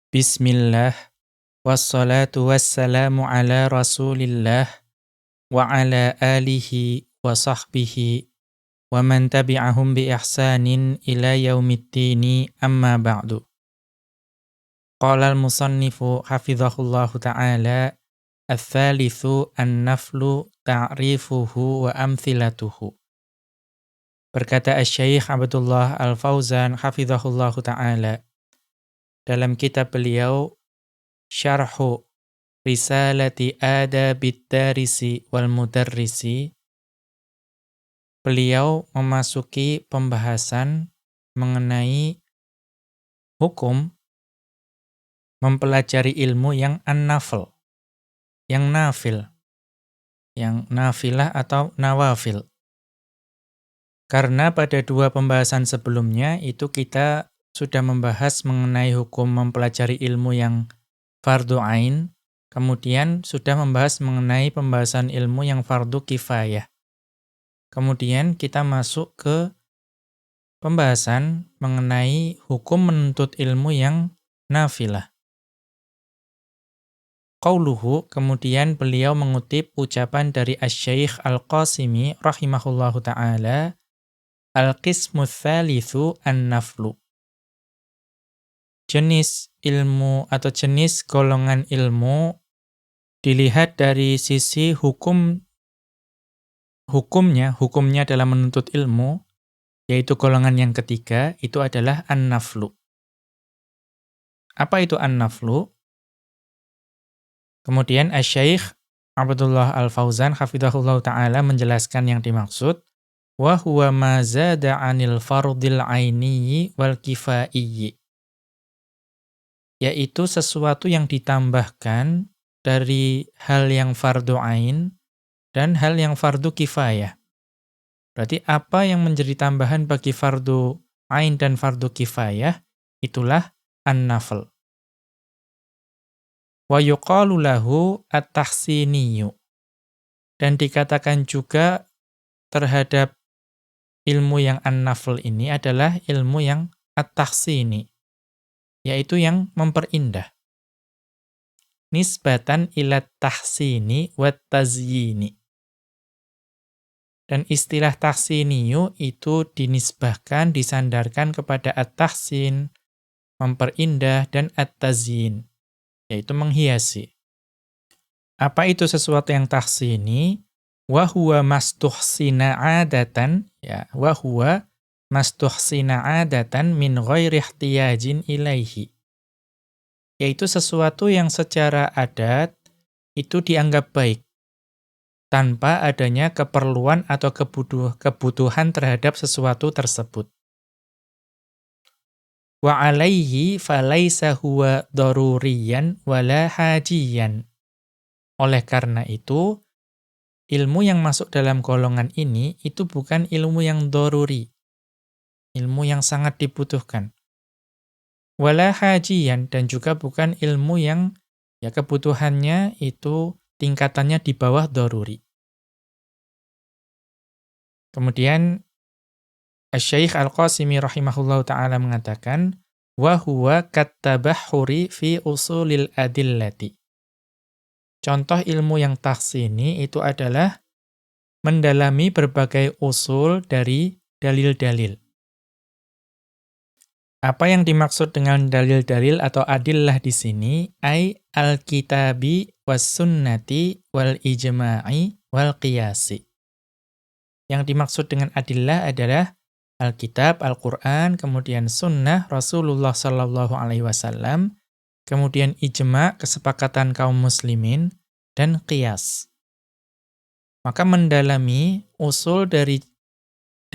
Bismillah, wassalatu wassalamu ala rasulillah, wa ala alihi wa sahbihi, wa man tabi'ahum bi ihsanin ila yaumiddini amma ba'du. Qala al-musannifu hafizahullahu ta'ala, al-thalithu an-naflu ta'rifuhu wa amthilatuhu. Berkata Asy-Syaikh Abdullah Al-Fauzan hafizahullahu ta'ala, dalam kitab beliau Syarhu Risalati Adabid Darisi wal Mudarrisi, beliau memasuki pembahasan mengenai hukum mempelajari ilmu yang an-nafl, yang nafil, yang nafilah atau nawafil. Karena pada dua pembahasan sebelumnya itu kita sudah membahas mengenai hukum mempelajari ilmu yang fardu ain, kemudian sudah membahas mengenai pembahasan ilmu yang fardu kifayah. Kemudian kita masuk ke pembahasan mengenai hukum menuntut ilmu yang nafilah. Qauluhu, kemudian beliau mengutip ucapan dari Asy-Syaikh Al-Qasimi rahimahullahu ta'ala, Al-qismu tsalitsu an-naflu. Jenis ilmu atau jenis golongan ilmu dilihat dari sisi hukumnya dalam menuntut ilmu, yaitu golongan yang ketiga, itu adalah an-naflu. Apa itu an-naflu? Kemudian Asy-Syaikh Abdullah Al-Fauzan hafizahullahu ta'ala menjelaskan yang dimaksud, wa huwa ma zada 'anil fardhil 'ainiyyi wal kifaiyi. Yaitu sesuatu yang ditambahkan dari hal yang fardu ain dan hal yang fardu kifayah. Berarti apa yang menjadi tambahan bagi fardu ain dan fardu kifayah, itulah an-nafl. Wa yuqalu lahu at-tahsiniyyu. Dan dikatakan juga terhadap ilmu yang an-nafl ini adalah ilmu yang at-tahsini, yaitu yang memperindah. Nisbatan ila tahsini wa tazyini. Dan istilah tahsiniyu itu dinisbahkan, disandarkan kepada at-tahsin, memperindah, dan at-tazyin, yaitu menghiasi. Apa itu sesuatu yang tahsini? Wa huwa mastuhsina 'adatan, ya, wa huwa mastuhsina 'adatan min ghairi ihtiyajin ilaihi. Yaitu sesuatu yang secara adat itu dianggap baik tanpa adanya keperluan atau kebutuhan terhadap sesuatu tersebut. Wa 'alaihi falaisa huwa daruriyan wala hajiyan. Oleh karena itu, ilmu yang masuk dalam golongan ini itu bukan ilmu yang daruri, ilmu yang sangat dibutuhkan. Wala hajiyan, dan juga bukan ilmu yang ya kebutuhannya itu tingkatannya di bawah daruri. Kemudian Asy-Syaikh Al-Qasimi rahimahullahu ta'ala mengatakan, wa huwa kattabahhuri fi usulil adillati. Contoh ilmu yang tahsini itu adalah mendalami berbagai usul dari dalil-dalil. Apa yang dimaksud dengan dalil-dalil atau adillah di sini? Ai al-kitabi was sunnati wal ijma'i wal qiyasi. Yang dimaksud dengan adillah adalah Alkitab, Al-Qur'an, kemudian sunnah Rasulullah sallallahu alaihi wasallam, kemudian ijma', kesepakatan kaum muslimin, dan qiyas. Maka mendalami usul dari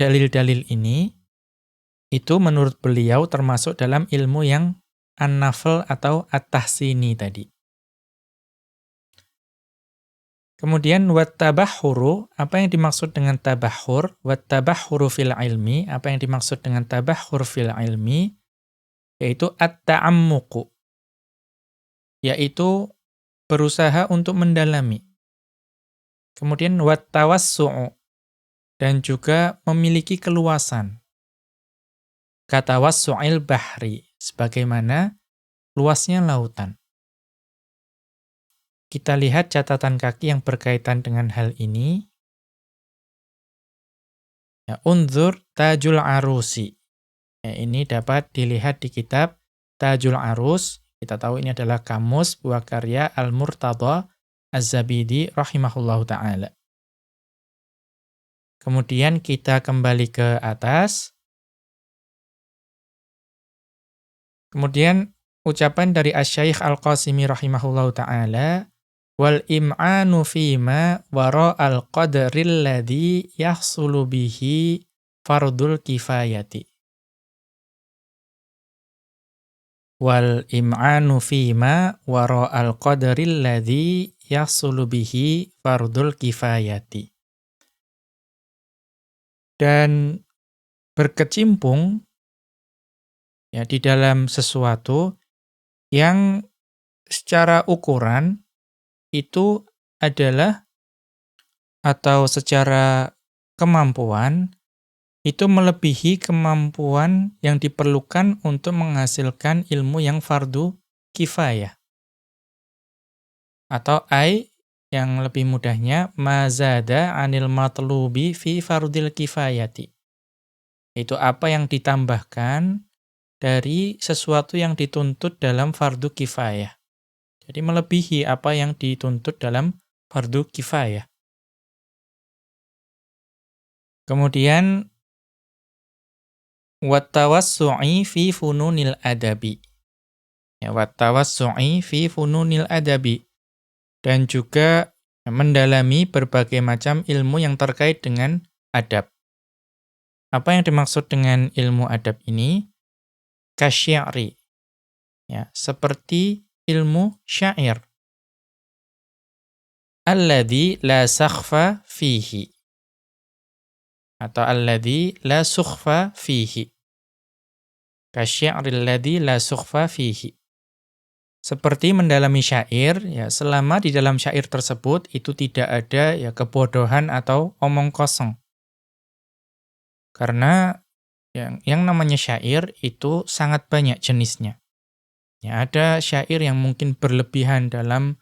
dalil-dalil ini, itu menurut beliau termasuk dalam ilmu yang an-nafl atau at-tahsini tadi. Kemudian wat-tabahhuru, apa yang dimaksud dengan tabahhur? Wat-tabahhuru fil ilmi, apa yang dimaksud dengan tabahhur fil ilmi? Yaitu at-ta'ammuqu, yaitu berusaha untuk mendalami. Kemudian wat-tawassu'u, dan juga memiliki keluasan. Katawassu'il bahri, sebagaimana luasnya lautan. Kita lihat catatan kaki yang berkaitan dengan hal ini. Ya, unzur Tajul Arusi. Ya, ini dapat dilihat di kitab Tajul Arus. Kita tahu ini adalah kamus buah karya Al-Murtadha Az-Zabidi rahimahullahu ta'ala. Kemudian kita kembali ke atas. Kemudian ucapan dari Asy-Syaikh Al-Qasimi rahimahullahu ta'ala, wal im'anu fima wara'al qadril ladzi yahsulu bihi fardul kifayati. Wal im'anu fima wara'al qadril ladzi yahsulu bihi fardul kifayati. Dan berkecimpung ya di dalam sesuatu yang secara ukuran itu adalah atau secara kemampuan itu melebihi kemampuan yang diperlukan untuk menghasilkan ilmu yang fardu kifayah. Atau yang lebih mudahnya mazada anil matlubi fi fardil kifayati. Itu apa yang ditambahkan dari sesuatu yang dituntut dalam fardu kifayah. Jadi melebihi apa yang dituntut dalam fardu kifayah. Kemudian wattawassu'i fi fununil adabi. Ya, wattawassu'i fi fununil adabi. Dan juga mendalami berbagai macam ilmu yang terkait dengan adab. Apa yang dimaksud dengan ilmu adab ini? Kasyi'ri. Ya, seperti ilmu syair. Alladzi la sakhfa fihi. Atau alladzi la sukhfa fihi. Kasyi'ril ladzi la sukhfa fihi. Seperti mendalami syair, ya selama di dalam syair tersebut itu tidak ada ya kebodohan atau omong kosong. Karena yang namanya syair itu sangat banyak jenisnya. Ya, ada syair yang mungkin berlebihan dalam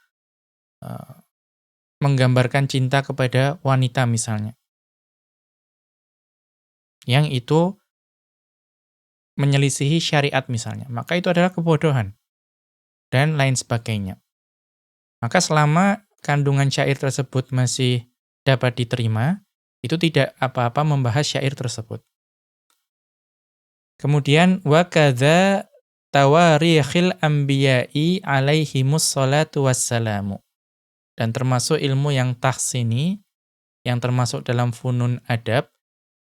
menggambarkan cinta kepada wanita misalnya. Yang itu menyelisihi syariat misalnya. Maka itu adalah kebodohan. Dan lain sebagainya. Maka selama kandungan syair tersebut masih dapat diterima, itu tidak apa-apa membahas syair tersebut. Kemudian wa kadza tawarikhil anbiya'i alaihimus salatu wassalamu. Dan termasuk ilmu yang tahsini, yang termasuk dalam funun adab,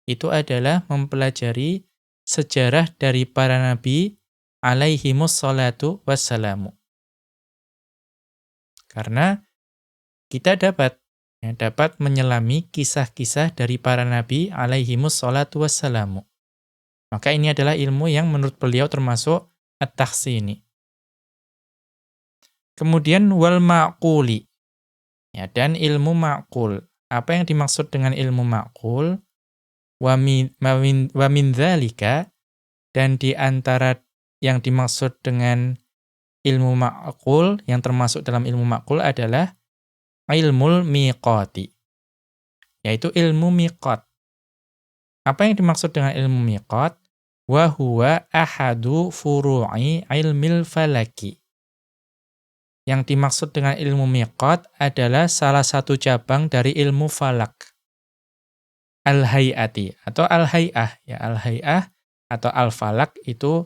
itu adalah mempelajari sejarah dari para nabi alaihimus salatu wassalamu. Karena kita dapat menyelami kisah-kisah dari para nabi alaihimus salatu wassalamu. Maka ini adalah ilmu yang menurut beliau termasuk at-tahsini. Kemudian wal ma'quli. Ya, dan ilmu ma'qul. Apa yang dimaksud dengan ilmu ma'qul? Wa min dzalika, dan di antara yang dimaksud dengan ilmu ma'qul, yang termasuk dalam ilmu ma'qul adalah ilmul miqati. Yaitu ilmu miqat. Apa yang dimaksud dengan ilmu miqat? Wa huwa ahadu furu'i ilmil falaki. Yang dimaksud dengan ilmu miqat adalah salah satu cabang dari ilmu falak. Al-hay'ati atau al-hay'ah. Ya, al-hay'ah atau al-falak itu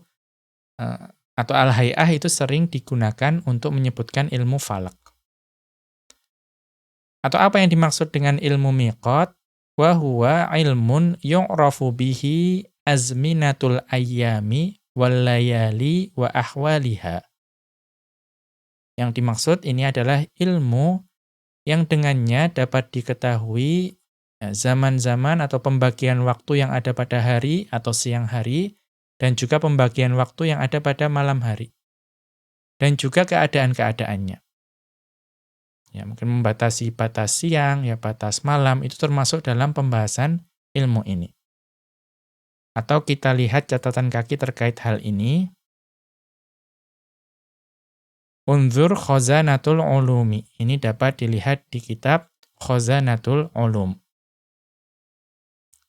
atau al-hay'ah itu sering digunakan untuk menyebutkan ilmu falak. Atau apa yang dimaksud dengan ilmu miqat? Wa huwa ilmun yu'rafu bihi azminatul ayyami wal layali wa ahwaliha. Yang dimaksud ini adalah ilmu yang dengannya dapat diketahui zaman-zaman atau pembagian waktu yang ada pada hari atau siang hari, dan juga pembagian waktu yang ada pada malam hari. Dan juga keadaan-keadaannya. Ya, mungkin membatasi batas siang, ya batas malam, itu termasuk dalam pembahasan ilmu ini. Atau kita lihat catatan kaki terkait hal ini. Unzur Khazanatul Ulumi. Ini dapat dilihat di kitab Khazanatul Ulum.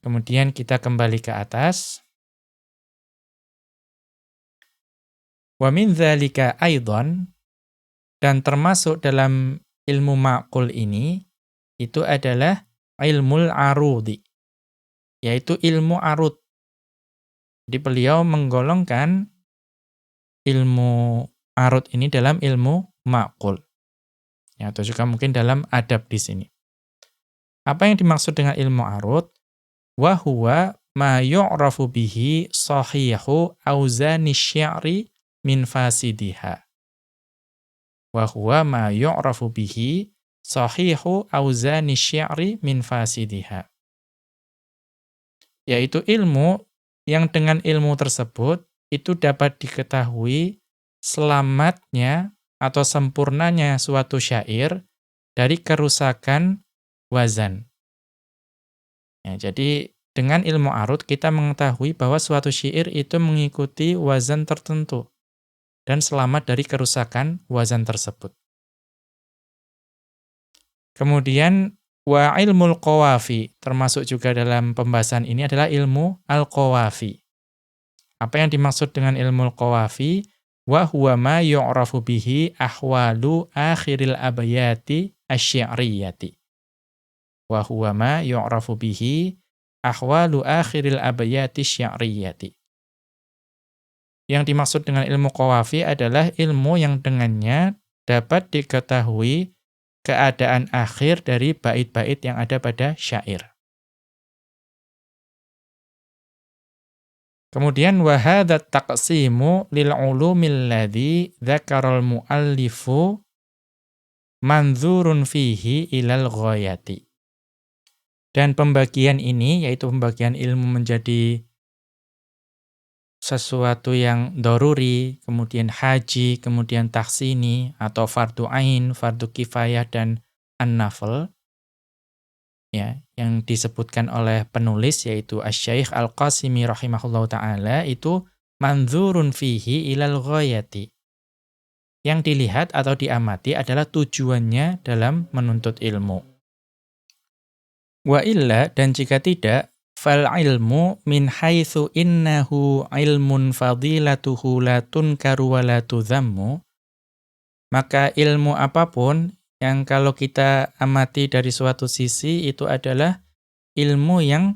Kemudian kita kembali ke atas. Wa min dzalika aidan, dan termasuk dalam ilmu ma'qul ini itu adalah ilmul arudi, yaitu ilmu arud. Jadi beliau menggolongkan ilmu arud ini dalam ilmu ma'qul. Ya, atau juga mungkin dalam adab di sini. Apa yang dimaksud dengan ilmu arud? Wa huwa ma yu'rafu bihi sahihu auzani syi'ri min fasidiha. Wa huwa ma yu'rafu bihi sahihu auzani syi'ri min fasidiha. Yaitu ilmu yang dengan ilmu tersebut itu dapat diketahui selamatnya atau sempurnanya suatu syair dari kerusakan wazan. Ya, jadi dengan ilmu arud kita mengetahui bahwa suatu syair itu mengikuti wazan tertentu dan selamat dari kerusakan wazan tersebut. Kemudian wa ilmul qawafi, termasuk juga dalam pembahasan ini adalah ilmu al-qawafi. Apa yang dimaksud dengan ilmu al-qawafi? Wa huwa ma yu'rafu bihi ahwalu akhiril abyati asy-syi'riyati. Wa huwa ma yu'rafu bihi ahwalu akhiril abyati asy-syi'riyati. Yang dimaksud dengan ilmu qawafi adalah ilmu yang dengannya dapat diketahui keadaan akhir dari bait-bait yang ada pada syair. Kemudian wa hadza taqsimu lil ulumil ladzi dzakaral muallifu manzurun fihi ilal ghayati. Dan pembagian ini, yaitu pembagian ilmu menjadi sesuatu yang doruri, kemudian haji, kemudian taksini, atau fardu ain, fardu kifayah, dan an-nafl, ya, yang disebutkan oleh penulis, yaitu Asy-Syaikh Al-Qasimi rahimahullahu ta'ala, itu manzurun fihi ilal ghayati. Yang dilihat atau diamati adalah tujuannya dalam menuntut ilmu. Wa illa, dan jika tidak, fal ilmu min haitsu innahu ilmun fadilatuhu la tunkaru wa la tudhammu, maka ilmu apapun yang kalau kita amati dari suatu sisi itu adalah ilmu yang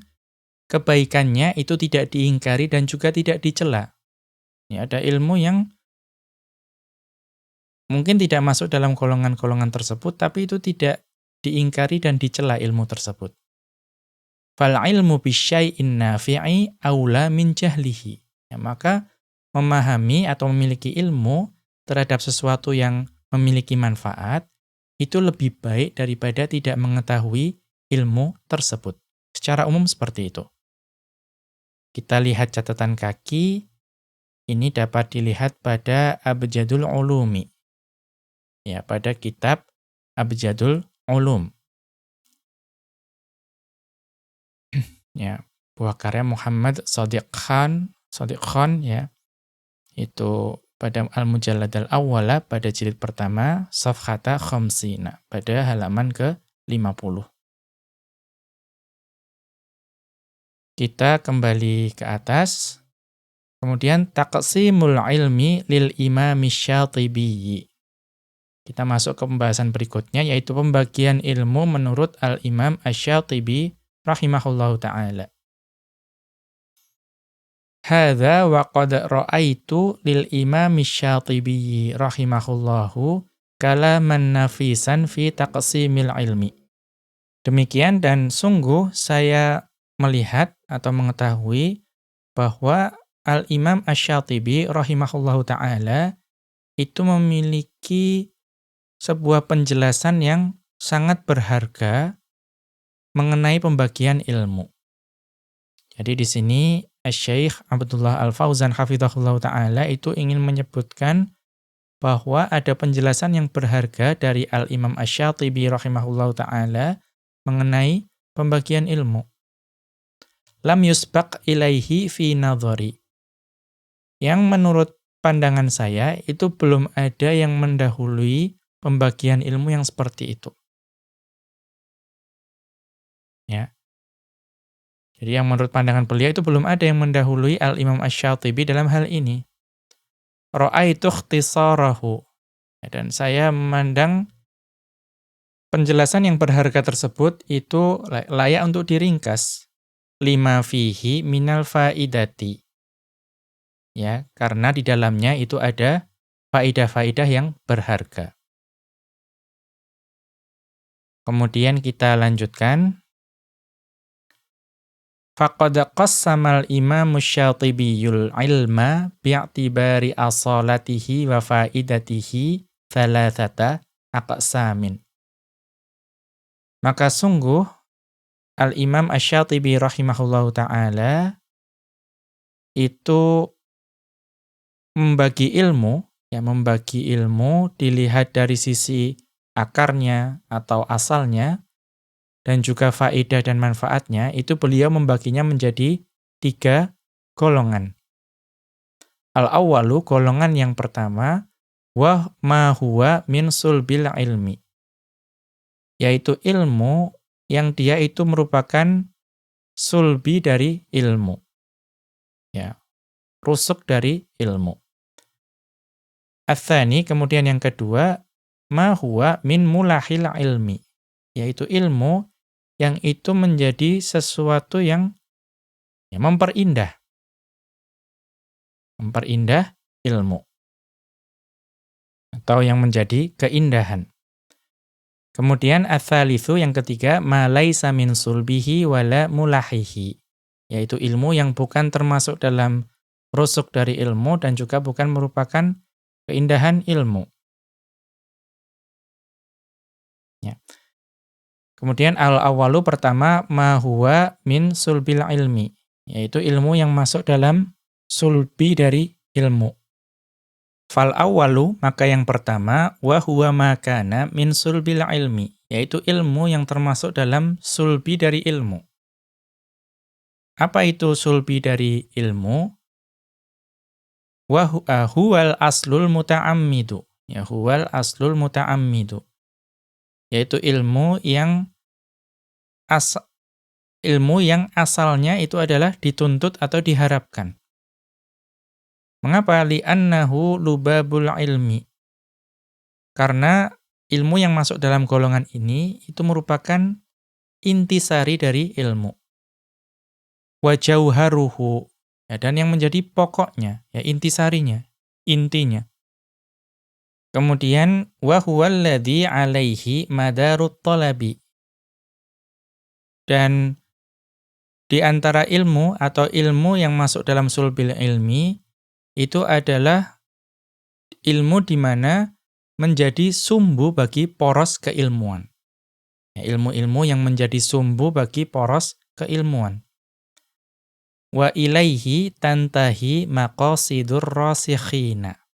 kebaikannya itu tidak diingkari dan juga tidak dicela. Ya, ada ilmu yang mungkin tidak masuk dalam golongan-golongan tersebut, tapi itu tidak diingkari dan dicela ilmu tersebut. Fal ilmu bisyai'in nafi'i aula min jahlihi. Ya, maka memahami atau memiliki ilmu terhadap sesuatu yang memiliki manfaat itu lebih baik daripada tidak mengetahui ilmu tersebut. Secara umum seperti itu. Kita lihat catatan kaki, ini dapat dilihat pada Abjadul Ulumi. Ya, pada kitab Abjadul Ulum. Ya, buah karya Muhammad Shadiq Khan, ya. Itu pada Al-Mujallad Al-Awwala pada jilid pertama, Safhata Khamsina, pada halaman ke-50. Kita kembali ke atas. Kemudian taqsimul ilmi lil Imam Syatibi. Kita masuk ke pembahasan berikutnya, yaitu pembagian ilmu menurut Al-Imam Asy-Syatibi rahimahullahu ta'ala. Hadza wa qad ra'aitu lil Imam Syatibi rahimahullahu kalaman nafisan fi taqsimil ilmi. Demikian, dan sungguh saya melihat atau mengetahui bahwa Al-Imam Asy-Syatibi rahimahullahu ta'ala itu memiliki sebuah penjelasan yang sangat berharga mengenai pembagian ilmu. Jadi di sini Asy-Syaikh Abdullah Al-Fauzan hafizahullah ta'ala itu ingin menyebutkan bahwa ada penjelasan yang berharga dari Al-Imam Asy-Syatibi rahimahullah ta'ala mengenai pembagian ilmu. Lam yusbaq ilaihi fi nadhari. Yang menurut pandangan saya itu belum ada yang mendahului pembagian ilmu yang seperti itu. Ya. Jadi yang menurut pandangan beliau itu belum ada yang mendahului Al-Imam Asy-Syatibi dalam hal ini. Ra'aitu ikhtisarahu. Dan saya memandang penjelasan yang berharga tersebut itu layak untuk diringkas. Lima fihi minal faidati. Ya, karena di dalamnya itu ada faidah-faidah yang berharga. Kemudian kita lanjutkan. Faqad qassamal Imam Asy-Syatibiyul ilma bi'tibari asalatihi wa faidatihi thalathata aqsamin. Maka sungguh Al-Imam Asy-Syatibi rahimahullahu ta'ala itu membagi ilmu dilihat dari sisi akarnya atau asalnya, dan juga faedah dan manfaatnya, itu beliau membaginya menjadi 3 golongan. Al-awwalu, golongan yang pertama, wa ma huwa min sulbil ilmi. Yaitu ilmu yang dia itu merupakan sulbi dari ilmu. Ya, rusuk dari ilmu. Ats-tsani, kemudian yang kedua, ma huwa min mulahil ilmi. Yaitu ilmu yang itu menjadi sesuatu yang memperindah ilmu, atau yang menjadi keindahan. Kemudian ats-tsalitsu, yang ketiga, ma laisa min sulbihi wala mulahihi, yaitu ilmu yang bukan termasuk dalam rusuk dari ilmu dan juga bukan merupakan keindahan ilmu. Ya. Kemudian al-awwalu, pertama, ma huwa min sulbil ilmi, yaitu ilmu yang masuk dalam sulbi dari ilmu. Fal awwalu, maka yang pertama, wa huwa ma kana min sulbil ilmi, yaitu ilmu yang termasuk dalam sulbi dari ilmu. Apa itu sulbi dari ilmu? Wa huwal aslul muta'ammidu. Ya, huwal aslul muta'ammidu. Yaitu ilmu yang asalnya itu adalah dituntut atau diharapkan. Mengapa? Li'annahu lubabul ilmi. Karena ilmu yang masuk dalam golongan ini itu merupakan intisari dari ilmu. Wa jauharuhu, ya, dan yang menjadi pokoknya, ya, intisarinya, intinya. Kemudian wa huwal ladzi 'alaihi madarut talabi. Dan di antara ilmu atau ilmu yang masuk dalam sulbil ilmi itu adalah ilmu di mana menjadi sumbu bagi poros keilmuan. Ya, ilmu-ilmu yang menjadi sumbu bagi poros keilmuan. Wa ilaihi tantahi maqasidur rasikhina.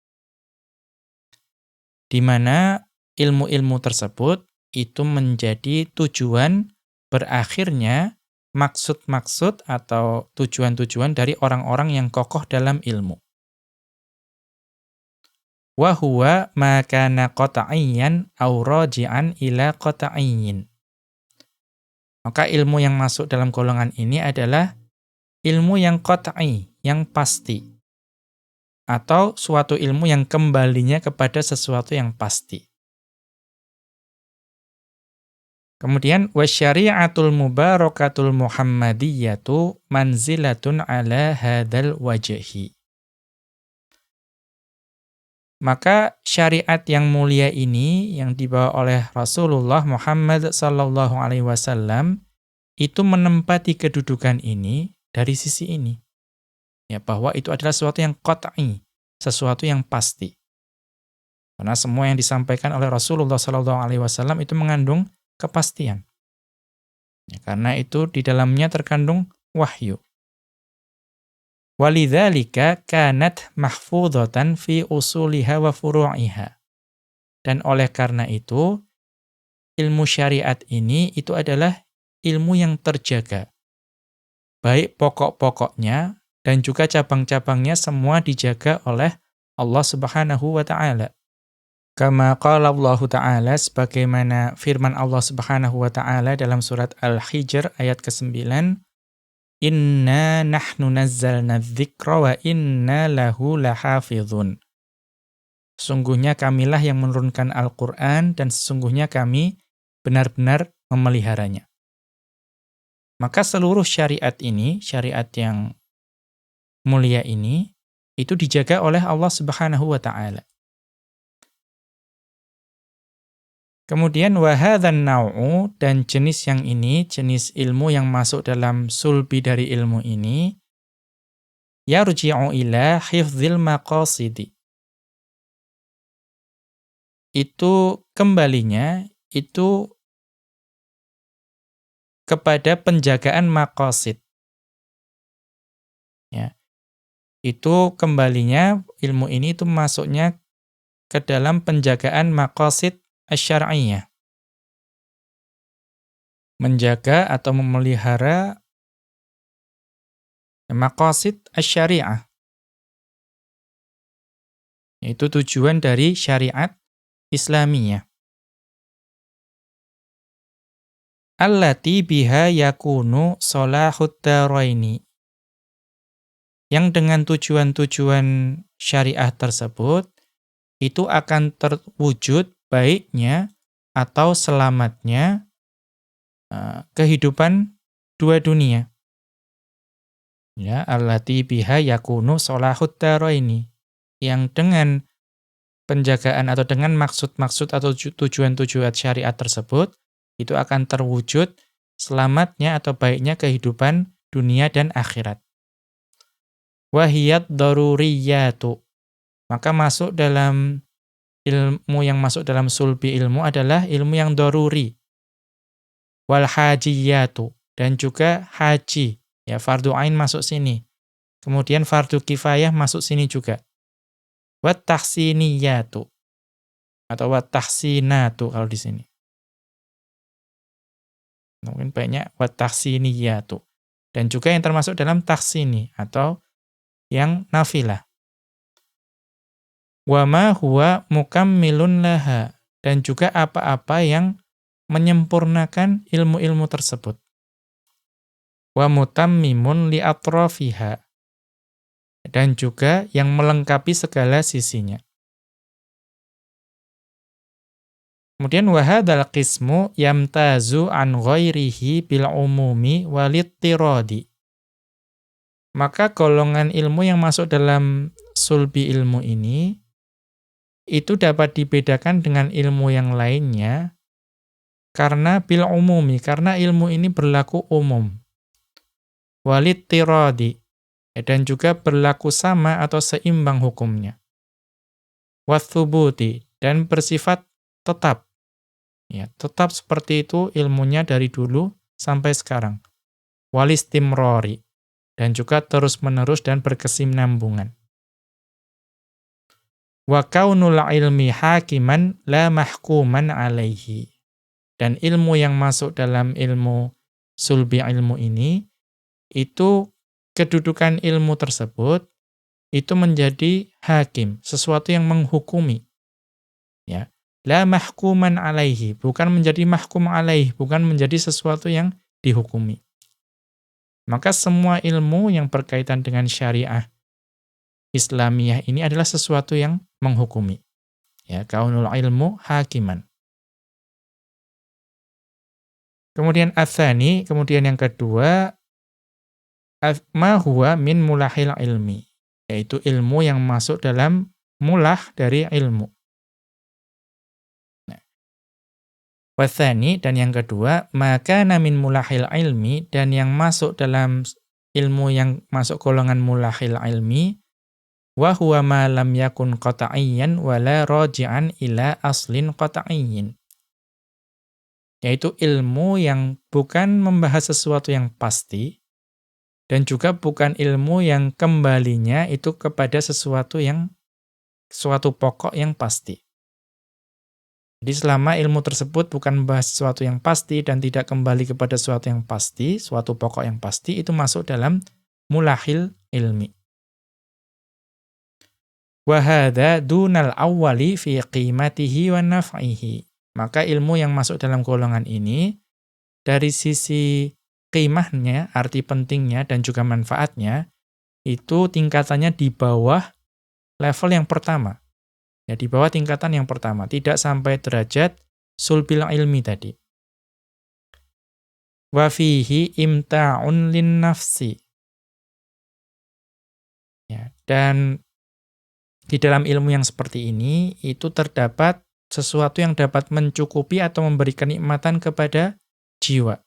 Di mana ilmu-ilmu tersebut itu menjadi tujuan berakhirnya maksud-maksud atau tujuan-tujuan dari orang-orang yang kokoh dalam ilmu. Wa huwa ma kana qat'iyyan aw raji'an ila qat'iyyin. Maka ilmu yang masuk dalam golongan ini adalah ilmu yang qat'i, yang pasti. Atau suatu ilmu yang kembalinya kepada sesuatu yang pasti. Kemudian wasyari'atul mubarakatul muhammadiyyatu manzilatun ala hadzal wajhi. Maka syariat yang mulia ini yang dibawa oleh Rasulullah Muhammad sallallahu alaihi wasallam itu menempati kedudukan ini dari sisi ini. Ya, bahwa itu adalah sesuatu yang qat'i, sesuatu yang pasti. Karena semua yang disampaikan oleh Rasulullah sallallahu alaihi wasallam itu mengandung kepastian. Ya, karena itu di dalamnya terkandung wahyu. Walidzalika kanat mahfudhatan fi usuliha wa furu'iha. Dan oleh karena itu ilmu syariat ini itu adalah ilmu yang terjaga. Baik pokok-pokoknya dan juga cabang-cabangnya semua dijaga oleh Allah Subhanahu wa taala. Kama qala Allah Ta'ala, sebagaimana firman Allah Subhanahu wa taala dalam surat Al-Hijr ayat ke-9, Inna nahnu nazzalna dzikra wa inna lahu lahafizun. Sesungguhnya kamilah yang menurunkan Al-Qur'an dan sesungguhnya kami benar-benar memeliharanya. Maka seluruh syariat ini, syariat yang mulia ini, itu dijaga oleh Allah Subhanahu wa taala. Kemudian wahadzan nau'u, dan jenis yang ini, jenis ilmu yang masuk dalam sulbi dari ilmu ini, yarji'u ila hifdzil maqasidi. Itu kembalinya itu kepada penjagaan maqasid. Ya. Itu kembalinya ilmu ini itu masuknya ke dalam penjagaan maqasid asy-syar'iyyah. Menjaga atau memelihara maqasid asy-syari'ah. Itu tujuan dari syariat Islamiyah. Allati biha yakunu salahud daraini. Yang dengan tujuan-tujuan syariah tersebut itu akan terwujud baiknya atau selamatnya kehidupan dua dunia. Ya, allati biha yakunu salahud daraini. Yang dengan penjagaan atau dengan maksud-maksud atau tujuan-tujuan syariat tersebut itu akan terwujud selamatnya atau baiknya kehidupan dunia dan akhirat. Wahiyat daruriyatu. Maka masuk dalam ilmu yang masuk dalam sulbi ilmu adalah ilmu yang daruri. Wal hajiyatu, dan juga haji. Ya, fardu ain masuk sini. Kemudian fardu kifayah masuk sini juga. Wat tahsiniyatu, atau wat tahsinatu kalau di sini. Mungkin banyak wat tahsiniyatu. Dan juga yang termasuk dalam tahsini atau yang nafilah. Wa ma huwa mukammilun laha, dan juga apa-apa yang menyempurnakan ilmu-ilmu tersebut. Wa mutammimun li atrafiha, dan juga yang melengkapi segala sisinya. Kemudian wa hadzal qismu yamtazu an ghairihi bil umumi walittiradi. Maka golongan ilmu yang masuk dalam sulbi ilmu ini itu dapat dibedakan dengan ilmu yang lainnya karena bil umumi, karena ilmu ini berlaku umum. Walittiradi, dan juga berlaku sama atau seimbang hukumnya. Wathubuti, dan bersifat tetap. Ya, tetap seperti itu ilmunya dari dulu sampai sekarang. Walistimrori, dan juga terus-menerus dan berkesinambungan. Wa kaunul ilmi hakiman la mahkuman alaihi. Dan ilmu yang masuk dalam ilmu sulbi ilmu ini, itu kedudukan ilmu tersebut, itu menjadi hakim, sesuatu yang menghukumi. Ya. La mahkuman alaihi, bukan menjadi mahkum alaihi, bukan menjadi sesuatu yang dihukumi. Maka semua ilmu yang berkaitan dengan syariah Islamiyah ini adalah sesuatu yang menghukumi. Ya, kaunul ilmu hakiman. Kemudian atsani, kemudian yang kedua, ma huwa min mulahil ilmi, yaitu ilmu yang masuk dalam mulah dari ilmu. Nah, watsani, dan yang kedua, maka min mulahil ilmi, dan yang masuk dalam ilmu yang masuk golongan mulahil ilmi, wa huwa ma lam yakun qat'iyyan wala raji'an ila aslin qat'iyyin. Yaitu ilmu yang bukan membahas sesuatu yang pasti dan juga bukan ilmu yang kembalinya itu kepada suatu pokok yang pasti. Jadi selama ilmu tersebut bukan membahas sesuatu yang pasti dan tidak kembali kepada sesuatu yang pasti, suatu pokok yang pasti, itu masuk dalam mulahil ilmi. Wa hadza dunal awwali fi qimatihi wa naf'ihi. Maka ilmu yang masuk dalam golongan ini dari sisi qimahnya, arti pentingnya dan juga manfaatnya itu tingkatannya di bawah level yang pertama. Ya, di bawah tingkatan yang pertama, tidak sampai derajat sulbil ilmi tadi. Wa fihi imta'un lin nafsi. Ya, dan di dalam ilmu yang seperti ini itu terdapat sesuatu yang dapat mencukupi atau memberi kenikmatan kepada jiwa.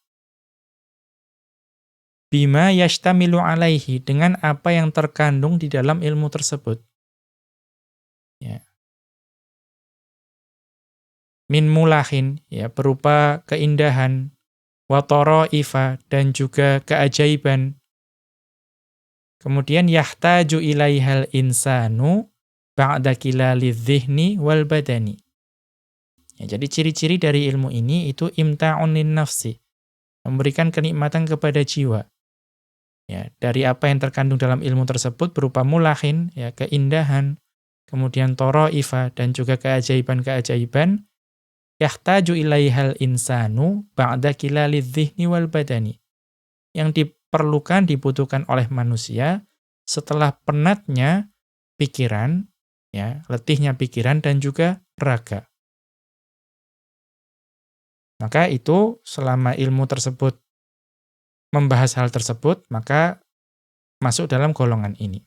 Bima yashtamilu alaihi, dengan apa yang terkandung di dalam ilmu tersebut. Ya. Min mulahin, ya, berupa keindahan, wa taraifa, dan juga keajaiban. Kemudian yahtaju ilaihal insanu ba'da kilaliz zihni wal badani. Ya, jadi ciri-ciri dari ilmu ini itu imta'un lin nafsi, memberikan kenikmatan kepada jiwa. Ya, dari apa yang terkandung dalam ilmu tersebut berupa mulahin, ya, keindahan, kemudian taraifa, dan juga keajaiban-keajaiban. Yahtaju ilaihal insanu ba'da kilaliz zihni wal badani. Yang diperlukan, dibutuhkan oleh manusia setelah penatnya pikiran, ya, letihnya pikiran dan juga raga. Maka itu selama ilmu tersebut membahas hal tersebut, maka masuk dalam golongan ini.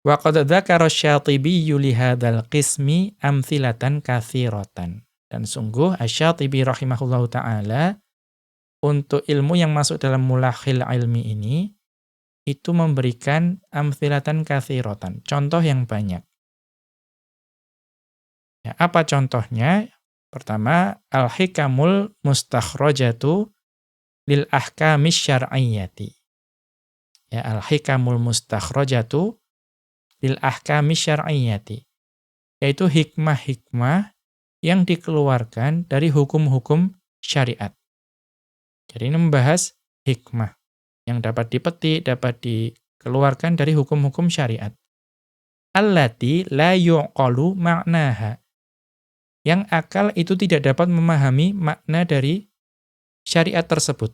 Wa qad dzakara asy-Syatibiyyu li hadzal qismi amthilatan katsiratan. Dan sungguh Asy-Syatibi rahimahullahu taala untuk ilmu yang masuk dalam mulahil ilmi ini itu memberikan amthilatan katsiratan, contoh yang banyak. Ya, apa contohnya? Pertama, al-hikamul mustakhrajatu lil ahkamis syar'iyyati. Ya, al-hikamul mustakhrajatu lil ahkamis syar'iyyati. Yaitu hikmah-hikmah yang dikeluarkan dari hukum-hukum syariat. Jadi ini membahas hikmah yang dapat dipetik, dapat dikeluarkan dari hukum-hukum syariat. Allati la yuqalu ma'naha. Yang akal itu tidak dapat memahami makna dari syariat tersebut.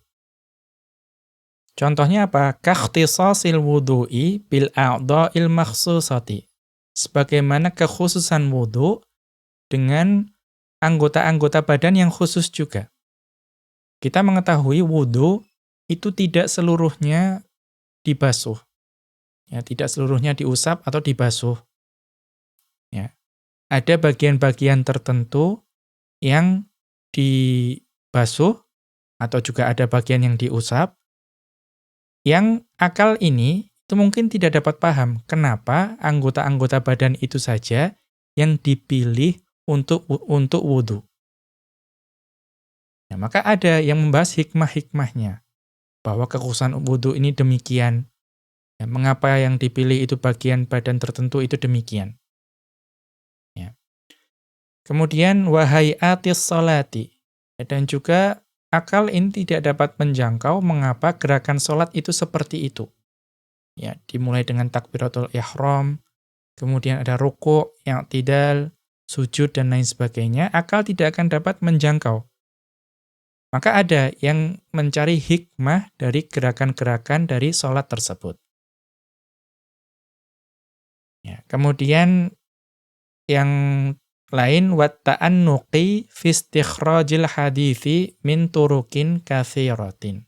Contohnya apa? Kakhtisasil wudu'i bil a'dha'il makhsusati. Sebagaimana kekhususan wudu dengan anggota-anggota badan yang khusus juga. Kita mengetahui wudu itu tidak seluruhnya dibasuh. Ya, tidak seluruhnya diusap atau dibasuh. Ya. Ada bagian-bagian tertentu yang dibasuh atau juga ada bagian yang diusap, yang akal ini itu mungkin tidak dapat paham kenapa anggota-anggota badan itu saja yang dipilih untuk wudu. Nah, maka ada yang membahas hikmah-hikmahnya, bahwa kekhususan wudu ini demikian. Ya, mengapa yang dipilih itu bagian badan tertentu itu demikian. Ya. Kemudian wahayatis sholati, dan juga akal ini tidak dapat menjangkau mengapa gerakan sholat itu seperti itu. Ya, dimulai dengan takbiratul ihram, kemudian ada ruku', i'tidal, sujud dan lain sebagainya, akal tidak akan dapat menjangkau. Maka ada yang mencari hikmah dari gerakan-gerakan dari sholat tersebut. Ya, kemudian yang lain watta'annuqi fi istikhrajil hadithi min turukin katsiratin.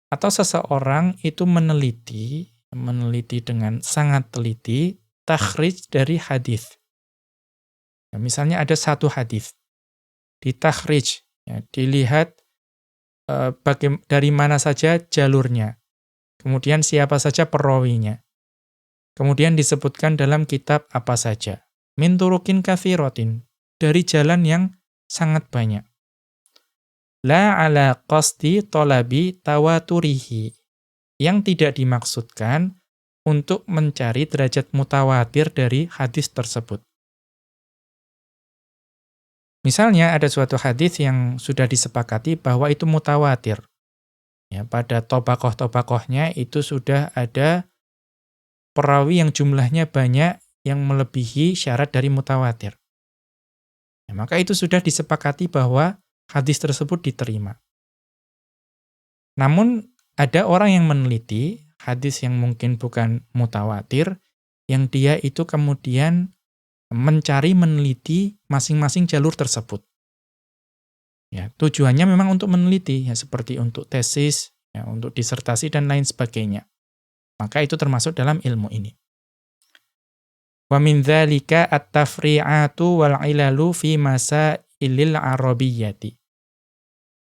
Atau seseorang itu meneliti dengan sangat teliti takhrij dari hadis. Ya, misalnya ada satu hadis ditakhrij, ya, dilihat dari mana saja jalurnya, kemudian siapa saja perawinya, kemudian disebutkan dalam kitab apa saja. Min turukin katsiratin, dari jalan yang sangat banyak. La ala qasdi talabi tawaturihi, yang tidak dimaksudkan untuk mencari derajat mutawatir dari hadis tersebut. Misalnya ada suatu hadis yang sudah disepakati bahwa itu mutawatir. Ya, pada tobakoh-tobakohnya itu sudah ada perawi yang jumlahnya banyak yang melebihi syarat dari mutawatir. Ya, maka itu sudah disepakati bahwa hadis tersebut diterima. Namun ada orang yang meneliti hadis yang mungkin bukan mutawatir, yang dia itu kemudian mencari meneliti masing-masing jalur tersebut. Ya, tujuannya memang untuk meneliti, ya seperti untuk tesis, ya, untuk disertasi dan lain sebagainya. Maka itu termasuk dalam ilmu ini. Wa min dzalika at-tafri'atu wal 'ilalu fi masailil arabiyyati.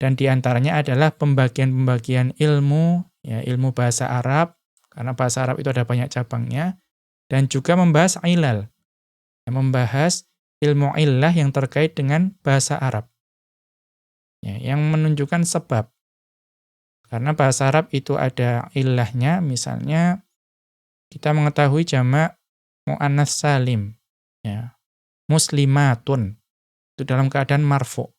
Dan di antaranya adalah pembagian-pembagian ilmu, ya, ilmu bahasa Arab, karena bahasa Arab itu ada banyak cabangnya, dan juga membahas ilal, yang membahas ilmu illah yang terkait dengan bahasa Arab. Ya, yang menunjukkan sebab. Karena bahasa Arab itu ada illahnya, misalnya kita mengetahui jamak mu'annas salim, ya, muslimatun, itu dalam keadaan marfu'.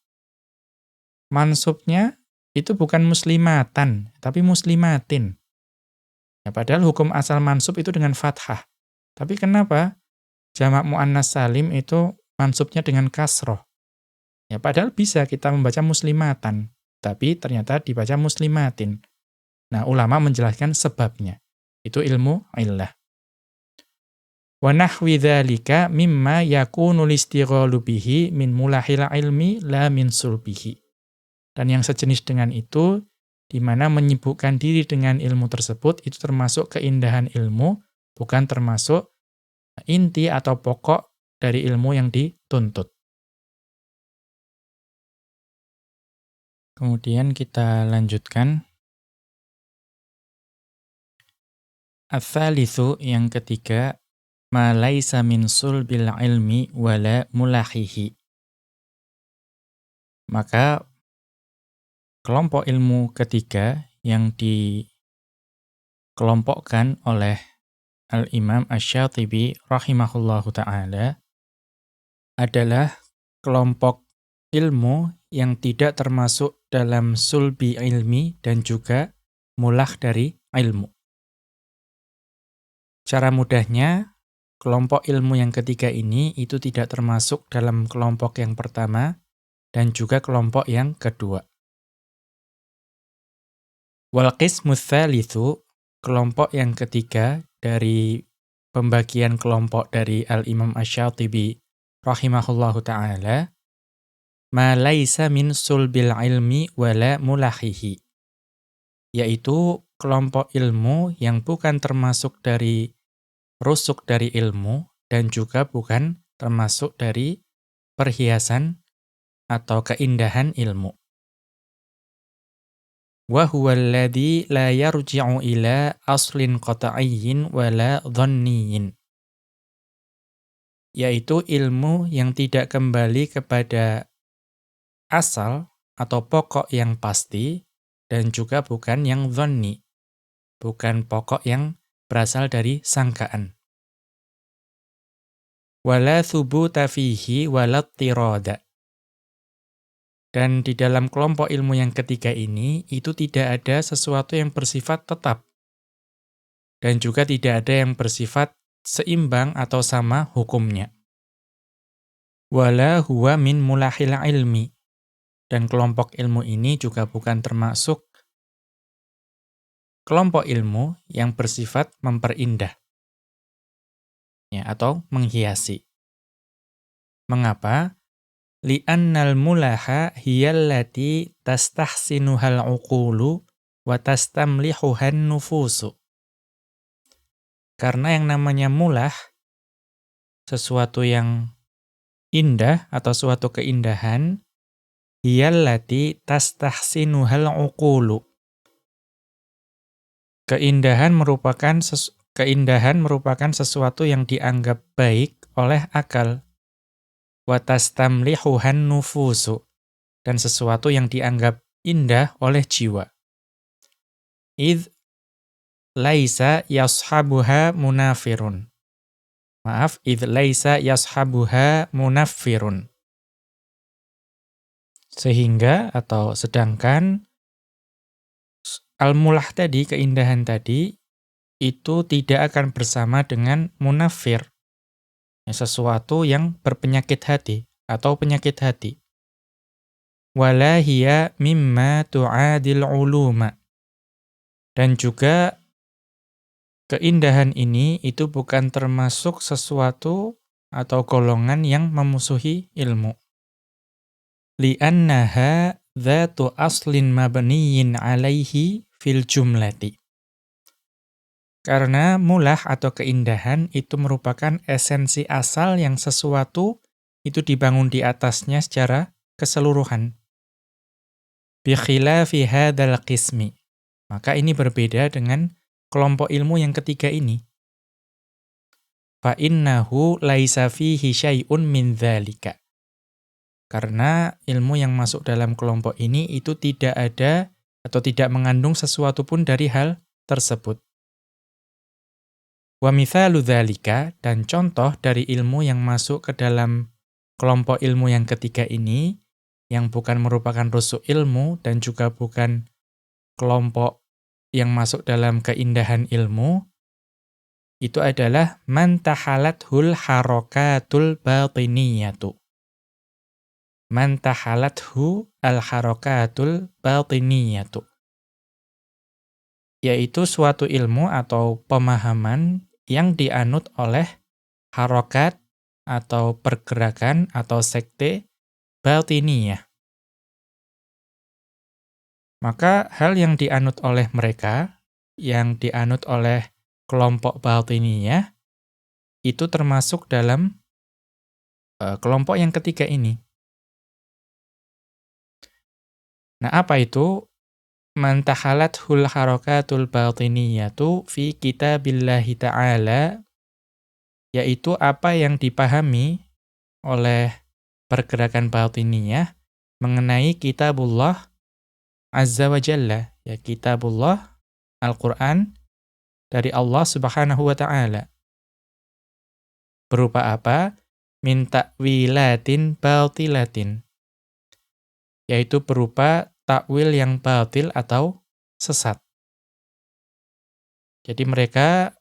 Mansubnya itu bukan muslimatan, tapi muslimatin. Ya, padahal hukum asal mansub itu dengan fathah. Tapi kenapa jamak mu'annas salim itu mansubnya dengan kasroh? Ya, padahal bisa kita membaca muslimatan, tapi ternyata dibaca muslimatin. Nah, ulama menjelaskan sebabnya. Itu ilmu illah. Wa nahwi dzalika mimma yakunu listighalu bihi min mulahil ilmi la min sulbihi. Dan yang sejenis dengan itu, di mana menyibukkan diri dengan ilmu tersebut, itu termasuk keindahan ilmu, bukan termasuk inti atau pokok dari ilmu yang dituntut. Kemudian kita lanjutkan. Ats-tsalitsu, yang ketiga, ma laisa min sulbil ilmi wala mulahihi. Maka kelompok ilmu ketiga yang dikelompokkan oleh Al-Imam Asy-Syatibi rahimahullahu ta'ala adalah kelompok ilmu yang tidak termasuk dalam sulbi ilmi dan juga mulah dari ilmu. Cara mudahnya, kelompok ilmu yang ketiga ini itu tidak termasuk dalam kelompok yang pertama dan juga kelompok yang kedua. Wal qismus tsalitsu, kelompok yang ketiga dari pembagian kelompok dari Al-Imam Asy-Syatibi rahimahullahu ta'ala, ma laisa min sulbil ilmi wala mulahihi, yaitu kelompok ilmu yang bukan termasuk dari rusuk dari ilmu dan juga bukan termasuk dari perhiasan atau keindahan ilmu. Wa huwa alladhi la yarji'u ila aslin qat'iyyin wala dhanniyyin, yaitu ilmu yang tidak kembali kepada asal atau pokok yang pasti dan juga bukan yang dhanni, bukan pokok yang berasal dari sangkaan. Wala thubuta fihi wala tirada. Dan di dalam kelompok ilmu yang ketiga ini, itu tidak ada sesuatu yang bersifat tetap. Dan juga tidak ada yang bersifat seimbang atau sama hukumnya. Wala huwa min mulahil ilmi. Dan kelompok ilmu ini juga bukan termasuk kelompok ilmu yang bersifat memperindah, ya, atau menghiasi. Mengapa? Li'annal mulaha hiyallati tastahsinuhal uqulu wa tastamlihuhan nufusu. Karena yang namanya mulah, sesuatu yang indah atau suatu keindahan, hiyallati tastahsinuhal uqulu. Keindahan merupakan sesuatu yang dianggap baik oleh akal. Wa tastamlihuhan nufusu, dan sesuatu yang dianggap indah oleh jiwa. Idz laisa yashabuha munafirun. Maaf, idz laisa yashabuha munaffirun. Sehingga atau sedangkan al-mulah tadi, keindahan tadi, itu tidak akan bersama dengan munafir, sesuatu yang berpenyakit hati atau penyakit hati. Wala hiya mimma tu'adil uluma. Dan juga keindahan ini itu bukan termasuk sesuatu atau golongan yang memusuhi ilmu. Li'annaha dhatu aslin mabniyin alaihi fil jumlati. Karena mulah atau keindahan itu merupakan esensi asal yang sesuatu itu dibangun di atasnya secara keseluruhan. Bi khilafi hadzal qismi. Maka ini berbeda dengan kelompok ilmu yang ketiga ini. Fa innahu laisa fihi syai'un min dzalika. Karena ilmu yang masuk dalam kelompok ini itu tidak ada atau tidak mengandung sesuatu pun dari hal tersebut. Wa mithalu dzalika, dan contoh dari ilmu yang masuk ke dalam kelompok ilmu yang ketiga ini, yang bukan merupakan rusuk ilmu dan juga bukan kelompok yang masuk dalam keindahan ilmu, itu adalah man tahalathul harakatul batiniyatu. Man tahalathu al-harakatul batiniyatu. Yaitu suatu ilmu atau pemahaman yang dianut oleh harokat atau pergerakan atau sekte batiniyah. Maka hal yang dianut oleh mereka, yang dianut oleh kelompok batiniyah, itu termasuk dalam kelompok yang ketiga ini. Nah, apa itu? Man tahalathul harakatul batiniyatu fi kitabillahi ta'ala, yaitu apa yang dipahami oleh pergerakan batiniyah mengenai kitabullah azza wa jalla, ya kitabullah Al-Qur'an dari Allah Subhanahu wa taala. Berupa apa? Min ta'wilatin batilatin. Yaitu berupa takwil yang batil atau sesat. Jadi mereka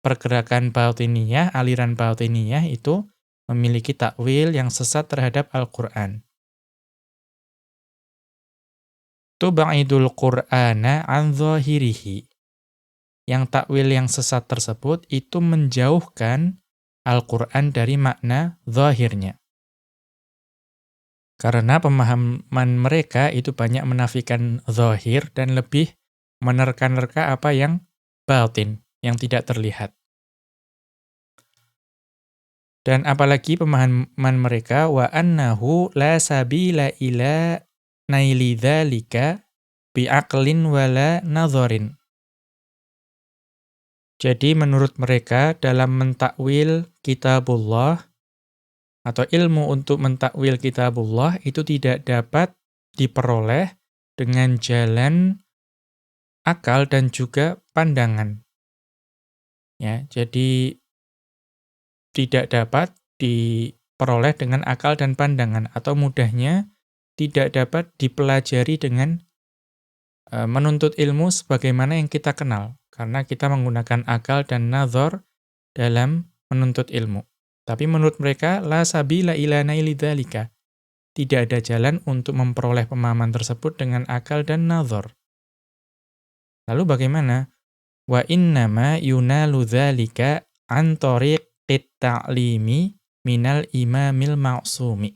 pergerakan batiniyah, aliran batiniyah itu memiliki takwil yang sesat terhadap Al-Qur'an. Tub'idul Qur'ana an dhahirihi. Yang takwil yang sesat tersebut itu menjauhkan Al-Qur'an dari makna zahirnya. Karena pemahaman mereka itu banyak menafikan zahir dan lebih menerka-nerka apa yang batin, yang tidak terlihat. Dan apalagi pemahaman mereka wa annahu la sabila ila naili dzalika bi'aqlin wala nadharin. Jadi menurut mereka dalam mentakwil kitabullah atau ilmu untuk mentakwil kitabullah itu tidak dapat diperoleh dengan jalan akal dan juga pandangan. Ya, jadi tidak dapat diperoleh dengan akal dan pandangan, atau mudahnya tidak dapat dipelajari dengan menuntut ilmu sebagaimana yang kita kenal, karena kita menggunakan akal dan nazar dalam menuntut ilmu. Tapi menurut mereka, la sabila ila naili dzalika. Tidak ada jalan untuk memperoleh pemahaman tersebut dengan akal dan nazar. Lalu bagaimana? Wa innama yunalu dzalika an tariqit ta'limi minal imamil ma'sumi.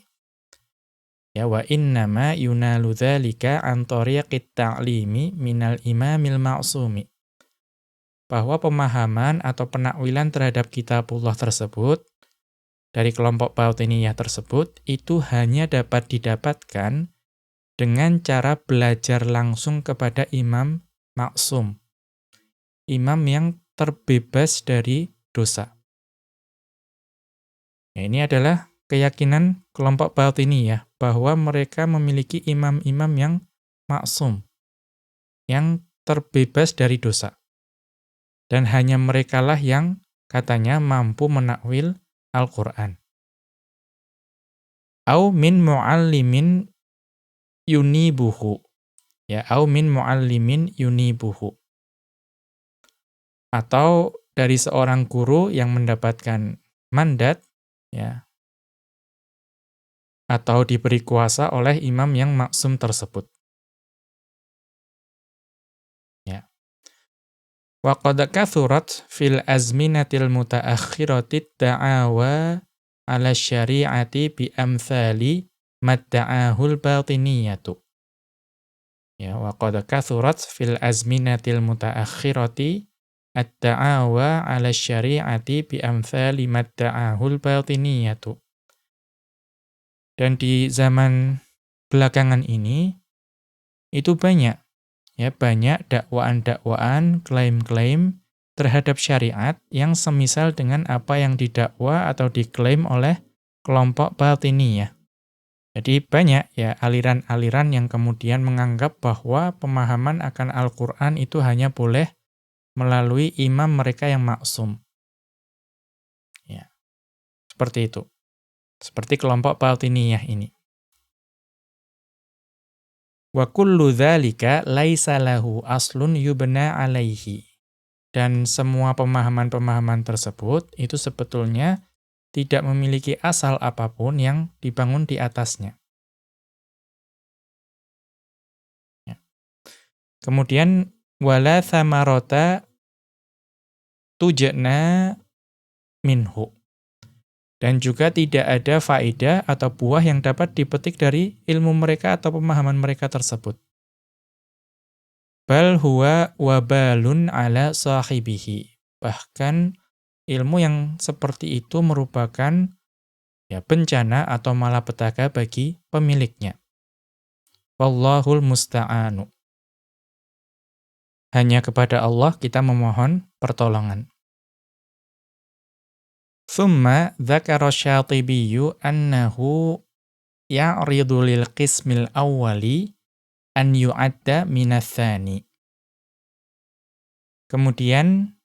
Ya, wa innama yunalu dzalika an tariqit ta'limi minal imamil ma'sumi. Bahwa pemahaman atau penakwilan terhadap kitabullah tersebut dari kelompok batiniyah tersebut itu hanya dapat didapatkan dengan cara belajar langsung kepada imam maksum. Imam yang terbebas dari dosa. Nah, ini adalah keyakinan kelompok batiniyah bahwa mereka memiliki imam-imam yang maksum, yang terbebas dari dosa. Dan hanya merekalah yang katanya mampu menakwil Al-Qur'an. Au min muallimin yunibuhu. Ya, au min muallimin yunibuhu. atau dari seorang guru yang mendapatkan mandat, ya, atau diberi kuasa oleh imam yang maksum tersebut. Ya. Wa qad kathurat fil azminatil mutaakhirati da'awa 'ala syari'ati bi amthali madda'ahul batiniyatu. Ya, wa qad kathurat fil azminatil mutaakhirati ad-da'awa 'ala syari'ati bi amthali madda'ahul batiniyatu. Dan di zaman belakangan ini itu banyak, ya, banyak dakwaan-dakwaan, klaim-klaim terhadap syariat yang semisal dengan apa yang didakwa atau diklaim oleh kelompok batiniyah. Jadi banyak, ya, aliran-aliran yang kemudian menganggap bahwa pemahaman akan Al-Qur'an itu hanya boleh melalui imam mereka yang maksum. Ya, seperti itu. Seperti kelompok batiniyah ini. Wa kullu dzalika laisa lahu aslun yubna 'alaihi. Dan semua pemahaman-pemahaman tersebut itu sebetulnya tidak memiliki asal apapun yang dibangun di atasnya. Ya. Kemudian wala thamarata tujna minhu. Dan juga tidak ada faedah atau buah yang dapat dipetik dari ilmu mereka atau pemahaman mereka tersebut. Bal huwa wabalun ala sahibihi. Bahkan ilmu yang seperti itu merupakan, ya, bencana atau malapetaka bagi pemiliknya. Wallahul musta'anu. Hanya kepada Allah kita memohon pertolongan. Thumma dzakara Syatibiyyu annahu ya'ridu lil qismil awwali an yu'adda minas tsani. Kemudian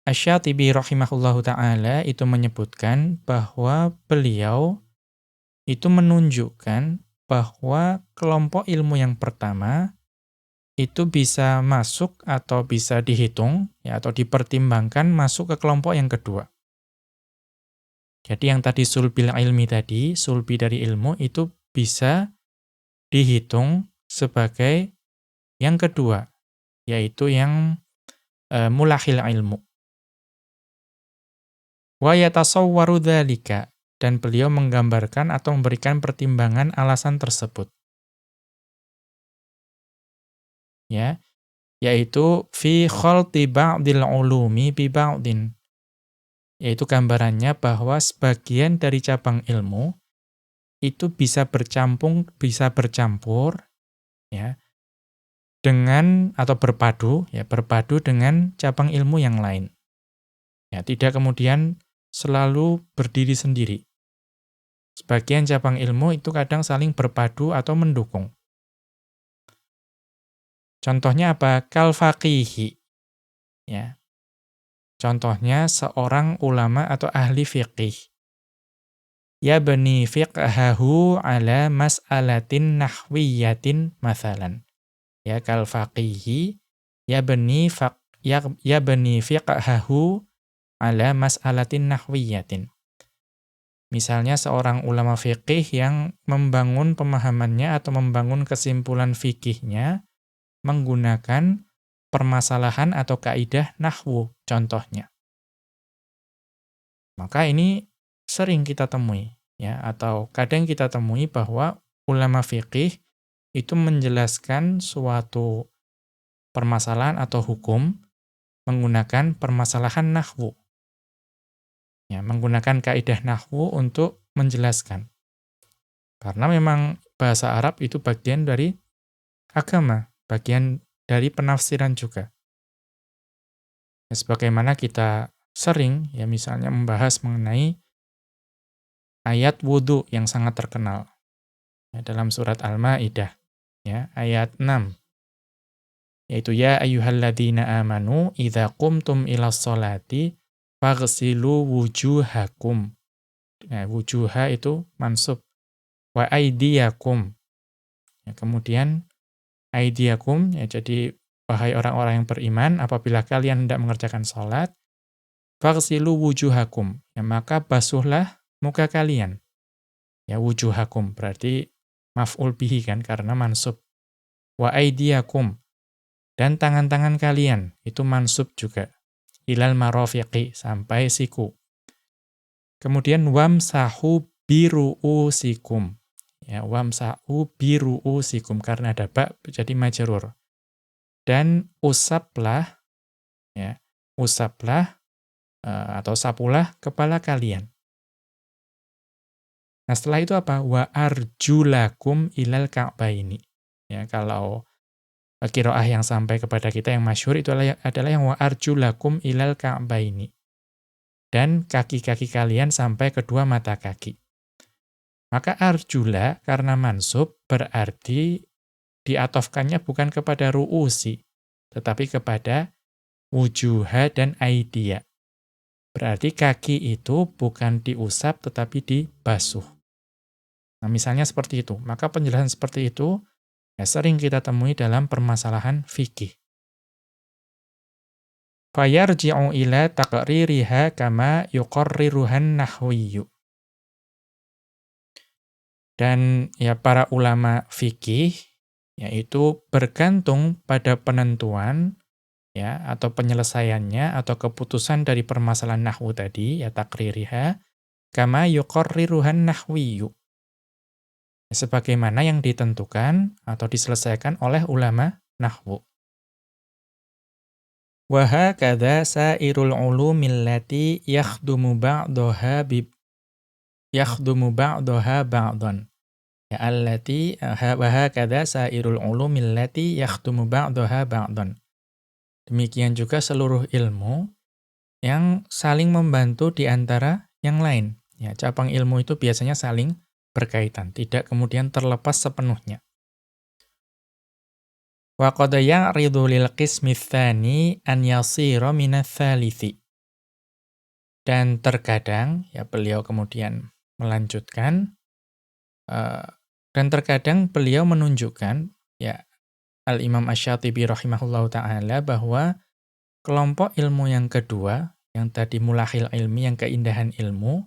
Asy-Syatibi rahimahullahu ta'ala itu menyebutkan bahwa beliau itu menunjukkan bahwa kelompok ilmu yang pertama itu bisa masuk atau bisa dihitung, ya, atau dipertimbangkan masuk ke kelompok yang kedua. Jadi yang tadi sulbil ilmi tadi, sulbi dari ilmu itu bisa dihitung sebagai yang kedua, yaitu yang mulahil ilmu. Wa yatasawwaru dzalika, dan beliau menggambarkan atau memberikan pertimbangan alasan tersebut. Ya, yaitu fi khalti ba'dil ulumi bi ba'din. Yaitu gambarannya bahwa sebagian dari cabang ilmu itu bisa bercampur, ya, dengan atau berpadu dengan cabang ilmu yang lain. Ya, tidak kemudian selalu berdiri sendiri. Sebagian cabang ilmu itu kadang saling berpadu atau mendukung. Contohnya apa? Kal faqihi. Ya. Contohnya seorang ulama atau ahli fiqih. Yabni fiqhahu ala mas'alatin nahwiyatin mathalan. Ya, kal faqihi yabni fiqhahu ala mas'alatin nahwiyatin. Misalnya seorang ulama fiqih yang membangun pemahamannya atau membangun kesimpulan fikihnya menggunakan permasalahan atau kaidah nahwu contohnya. Maka ini sering kita temui, ya, atau kadang kita temui bahwa ulama fiqih itu menjelaskan suatu permasalahan atau hukum menggunakan permasalahan nahwu. Ya, menggunakan kaidah nahwu untuk menjelaskan. Karena memang bahasa Arab itu bagian dari agama, bagian dari penafsiran juga. Ya, sebagaimana kita sering, ya, misalnya membahas mengenai ayat wudu yang sangat terkenal, ya, dalam surat Al-Maidah, ya, ayat 6. Yaitu ya ayyuhalladzina amanu idza qumtum ilas sholati faghsilu wujuhakum. Nah, wujuha itu mansub. Wa aidiyakum. Ya, kemudian aidiyakum, ya, jadi wahai orang-orang yang beriman, apabila kalian hendak mengerjakan sholat, faghsilu wujuhakum, ya, maka basuhlah muka kalian. Ya, wujuhakum berarti maf'ul bihi kan, karena mansub. Wa aidiyakum, dan tangan-tangan kalian, itu mansub juga. Ilal marafiqi, sampai siku. Kemudian wamsahu biru'usikum. Ya, wamsahu biru'usikum, karena ada ba jadi majrur. Dan usaplah, ya, usaplah atau sapulah kepala kalian. Nah, setelah itu apa? Wa arjulakum ilal ka'baini. Ya, kalau qiraah yang sampai kepada kita yang masyhur itu adalah yang wa arjulakum ilal ka'baini. Dan kaki-kaki kalian sampai kedua mata kaki. Maka arjula karena mansub berarti diatofkannya bukan kepada ru'usi, tetapi kepada wujuha dan aidia. Berarti kaki itu bukan diusap tetapi dibasuh. Nah, misalnya seperti itu. Maka penjelasan seperti itu ya sering kita temui dalam permasalahan fikih. Fayarji'u ila taqririha kama yuqarriruhan nahwiyyu. Dan ya para ulama fikih yaitu bergantung pada penentuan ya atau penyelesaiannya atau keputusan dari permasalahan nahwu tadi ya takririha kama yuqarriruhan nahwiyyu, sebagaimana yang ditentukan atau diselesaikan oleh ulama nahwu. Wa hakadza sairul ulumil lati yakhdumu ba'daha ba'dan. Ya allati wa hakadza sairul ulumil lati yakhdumu ba'daha ba'dan. Demikian juga seluruh ilmu yang saling membantu di antara yang lain. Ya, cabang ilmu itu biasanya saling berkaitan, tidak kemudian terlepas sepenuhnya. Wa qad ya'ridu lil qismi tsani an yasira minats tsalithi. Dan terkadang ya beliau kemudian melanjutkan dan terkadang beliau menunjukkan ya Al-Imam Asy-Syatibi rahimahullahu ta'ala bahwa kelompok ilmu yang kedua, yang tadi mulahil ilmi, yang keindahan ilmu,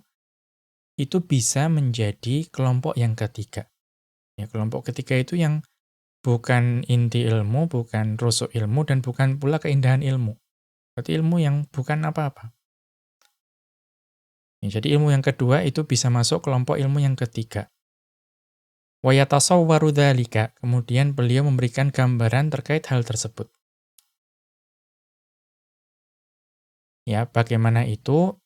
itu bisa menjadi kelompok yang ketiga. Ya, kelompok ketiga itu yang bukan inti ilmu, bukan rusuk ilmu, dan bukan pula keindahan ilmu. Berarti ilmu yang bukan apa-apa. Ya, jadi ilmu yang kedua itu bisa masuk kelompok ilmu yang ketiga. Wa yatasawwaru dzalika, kemudian beliau memberikan gambaran terkait hal tersebut. Ya, bagaimana itu?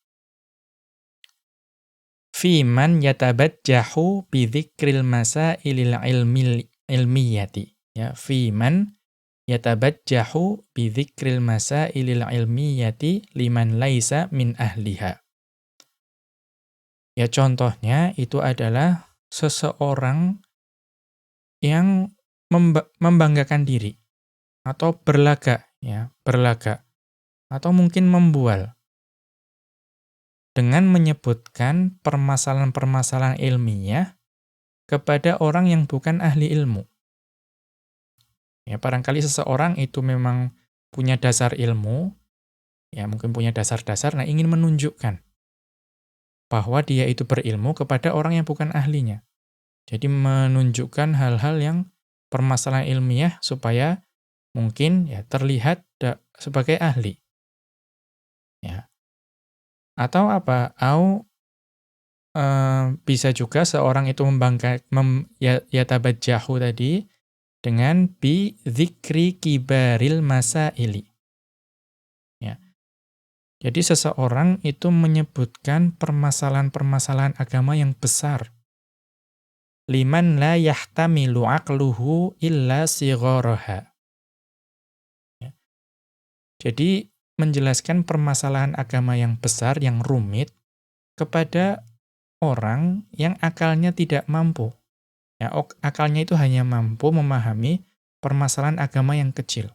Fi man yatabajjahu bi dzikril masailil ilmiyati. Ya, fi man yatabajjahu bi dzikril masailil ilmiyati liman laisa min ahliha. Ya, contohnya itu adalah seseorang yang membanggakan diri atau berlagak, ya, berlagak atau mungkin membual dengan menyebutkan permasalahan-permasalahan ilmiah kepada orang yang bukan ahli ilmu. Ya, barangkali seseorang itu memang punya dasar ilmu, ya mungkin punya dasar-dasar, nah ingin menunjukkan bahwa dia itu berilmu kepada orang yang bukan ahlinya. Jadi menunjukkan hal-hal yang permasalahan ilmiah supaya mungkin ya terlihat sebagai ahli. Ya. Atau apa? Bisa juga seorang itu yatabajjahu tadi dengan bi dzikri kibaril masaili. Ya. Jadi seseorang itu menyebutkan permasalahan-permasalahan agama yang besar. Liman la yahtamilu aqluhu illa sigharaha. Ya. Jadi menjelaskan permasalahan agama yang besar, yang rumit, kepada orang yang akalnya tidak mampu. Ya, akalnya itu hanya mampu memahami permasalahan agama yang kecil.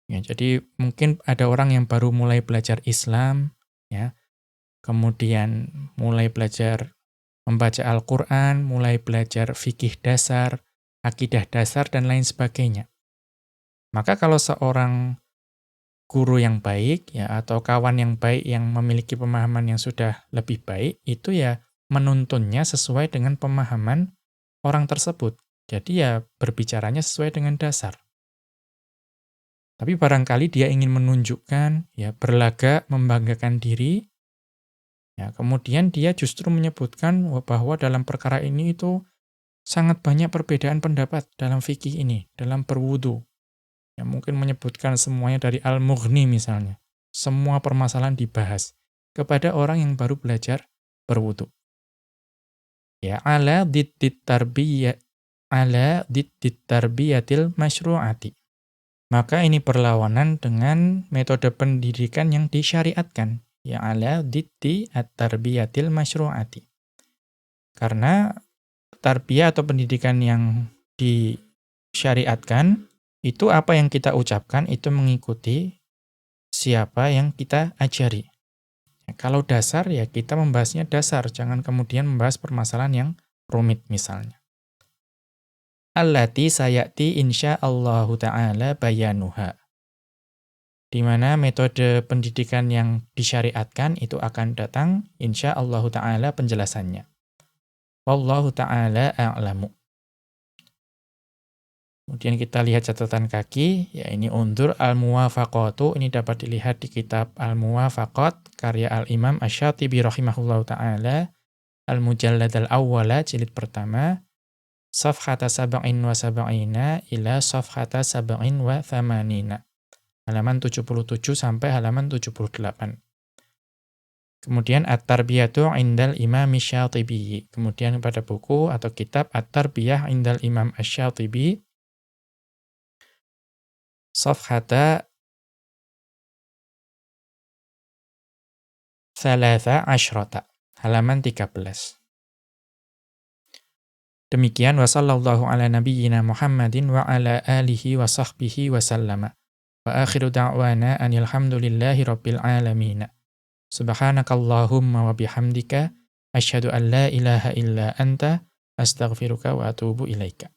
Ya, jadi mungkin ada orang yang baru mulai belajar Islam, ya, kemudian mulai belajar membaca Al-Quran, mulai belajar fikih dasar, akidah dasar, dan lain sebagainya. Maka kalau seorang guru yang baik ya atau kawan yang baik yang memiliki pemahaman yang sudah lebih baik, itu ya menuntunnya sesuai dengan pemahaman orang tersebut. Jadi ya berbicaranya sesuai dengan dasar. Tapi barangkali dia ingin menunjukkan, ya berlagak, membanggakan diri, ya kemudian dia justru menyebutkan bahwa dalam perkara ini itu sangat banyak perbedaan pendapat dalam fikih ini, dalam berwudu. Ya, mungkin menyebutkan semuanya dari Al-Mughni misalnya. Semua permasalahan dibahas kepada orang yang baru belajar berwudu. Ya, ala diddit tarbiyatil masyru'ati. Maka ini berlawanan dengan metode pendidikan yang disyariatkan. Ya, ala diddi at-tarbiyatil masyru'ati. Karena tarbiyah atau pendidikan yang disyariatkan, itu apa yang kita ucapkan itu mengikuti siapa yang kita ajari. Ya, kalau dasar ya kita membahasnya dasar, jangan kemudian membahas permasalahan yang rumit misalnya. Allati sayati insyaallahu ta'ala bayanuha. Di mana metode pendidikan yang disyariatkan itu akan datang insyaallahu ta'ala penjelasannya. Wallahu ta'ala a'lamu. Kemudian kita lihat catatan kaki, ya ini undur al-muwafaqatu, ini dapat dilihat di kitab Al-Muwafaqat, karya Al-Imam Asy-Syatibi rahimahullahu ta'ala, Al-Mujallad al-Awwala, jilid pertama, safhata sab'in wa sab'ina ila safhata sab'in wa thamanina. Halaman 77 sampai halaman 78. Kemudian At-Tarbiyatu indal Imam Asy-Syatibi. Kemudian pada buku atau kitab At-Tarbiyah indal Imam Asy-Syatibi, safhata thalatha asyrata, halaman 13. Demikian wa sallallahu ala nabiyyina Muhammadin wa ala alihi wa sahbihi wa sallama. Wa akhiru da'wana anil hamdulillahi rabbil alamin. Subhanakallahumma wa bihamdika asyhadu an la ilaha illa anta astaghfiruka wa atubu ilaika.